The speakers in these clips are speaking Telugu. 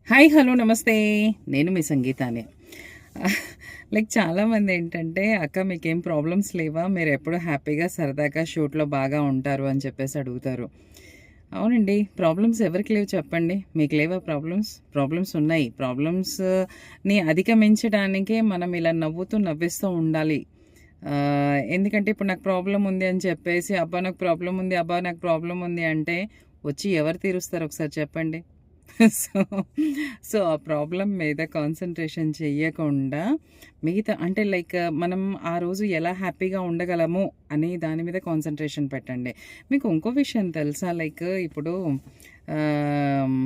హాయ్ హలో నమస్తే. నేను మీ సంగీతానే. లైక్ చాలామంది ఏంటంటే, "అక్క మీకేం ప్రాబ్లమ్స్ లేవా? మీరెప్పుడూ హ్యాపీగా సరదాగా షూట్‌లో బాగా ఉంటారు" అని చెప్పేసి అడుగుతారు. అవునండి. ప్రాబ్లమ్స్ ఎవరికి లేవు చెప్పండి? మీకు లేవా ప్రాబ్లమ్స్? ప్రాబ్లమ్స్ ఉన్నాయి. ప్రాబ్లమ్స్‌ని అధిగమించడానికే మనం ఇలా నవ్వుతూ, నవ్విస్తూ ఉండాలి. ఎందుకంటే ఇప్పుడు నాకు ప్రాబ్లమ్ ఉంది అని చెప్పేసి, "అబ్బా! నాకు ప్రాబ్లమ్ ఉంది, అబ్బా! నాకు ప్రాబ్లమ్ ఉంది" అంటే వచ్చి ఎవరు తీరుస్తారు ఒకసారి చెప్పండి? సో, సో, ఆ ప్రాబ్లమ్ మీద కాన్సంట్రేషన్ చెయ్యకుండా మిగతా అంటే లైక్ మనం ఆ రోజు ఎలా హ్యాపీగా ఉండగలము అనే దాని మీద కాన్సంట్రేషన్ పెట్టండి. మీకు ఇంకో విషయం తెలుసా? లైక్ ఇప్పుడు ఆహ్,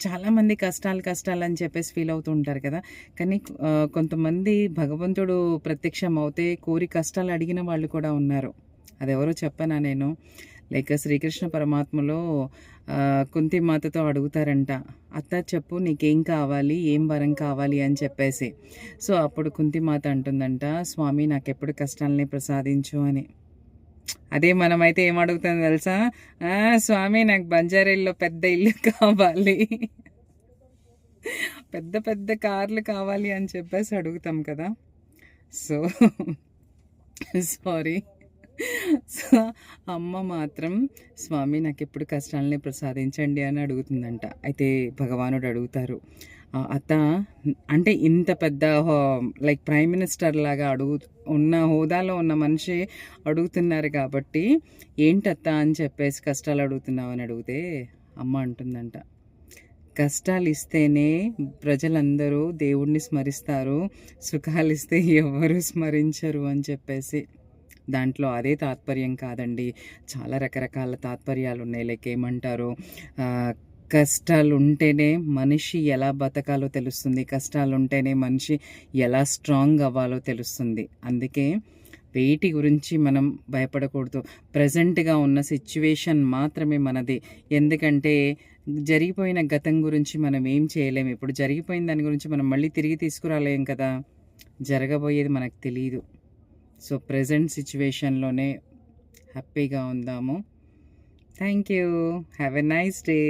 చాలామంది కష్టాలని చెప్పేసి ఫీల్ అవుతూ ఉంటారు కదా! కానీ కొంతమంది భగవంతుడు ప్రత్యక్షమవుతే కోరి కష్టాలు అడిగిన వాళ్ళు కూడా ఉన్నారు. అదెవరో చెప్పనా నేను? లైక్ శ్రీకృష్ణ పరమాత్మలో కుంతి మాతతో అడుగుతారంట. "అత్త చెప్పు నీకేం కావాలి? ఏం వరం కావాలి?" అని చెప్పేసి. సో, అప్పుడు కుంతి మాత అంటుందంట, "స్వామి నాకెప్పుడు కష్టాల్ని ప్రసాదించు" అని. అదే మనమైతే ఏం అడుగుతాం తెలుసా? స్వామి నాకు బంజారాహిల్స్‌లో పెద్ద ఇల్లు కావాలి. పెద్ద పెద్ద కార్లు కావాలి అని చెప్పేసి అడుగుతాం కదా! So, sorry. సో, అమ్మ మాత్రం "స్వామి నాకెప్పుడు కష్టాల్ని ప్రసాదించండి" అని అడుగుతుందంట. అయితే భగవానుడు అడుగుతారు, "అత్త అంటే ఇంత పెద్ద లైక్ ప్రైమ్ మినిస్టర్ లాగా ఉన్న హోదాలో ఉన్న మనిషి అడుగుతున్నారు కాబట్టి, ఏంటత్త అని చెప్పేసి కష్టాలు అడుగుతున్నావు" అని అడిగితే అమ్మ అంటుందంట, "కష్టాలిస్తేనే ప్రజలందరూ దేవుడిని స్మరిస్తారు. సుఖాలిస్తే ఎవ్వరు స్మరించరు" అని చెప్పేసి. దాంట్లో అదే తాత్పర్యం కాదండి. చాలా రకరకాల తాత్పర్యాలున్నాయి. లైక్ ఏమంటారు, ఆహ్, కష్టాలుంటేనే మనిషి ఎలా బతకాలో తెలుస్తుంది. కష్టాలుంటేనే మనిషి ఎలా స్ట్రాంగ్ అవ్వాలో తెలుస్తుంది. అందుకే వేటి గురించి మనం భయపడకూడదు. ప్రెజెంట్‌గా ఉన్న సిట్యుయేషన్ మాత్రమే మనది. ఎందుకంటే జరిగిపోయిన గతం గురించి మనం ఏం చేయలేము. ఇప్పుడు జరిగిపోయిన దాని గురించి మనం మళ్ళీ తిరిగి తీసుకురాలేం కదా! జరగబోయేది మనకు తెలీదు. సో, ప్రెజెంట్ సిట్యుయేషన్‌లోనే హ్యాపీగా ఉందాము. Thank you. Have a nice day.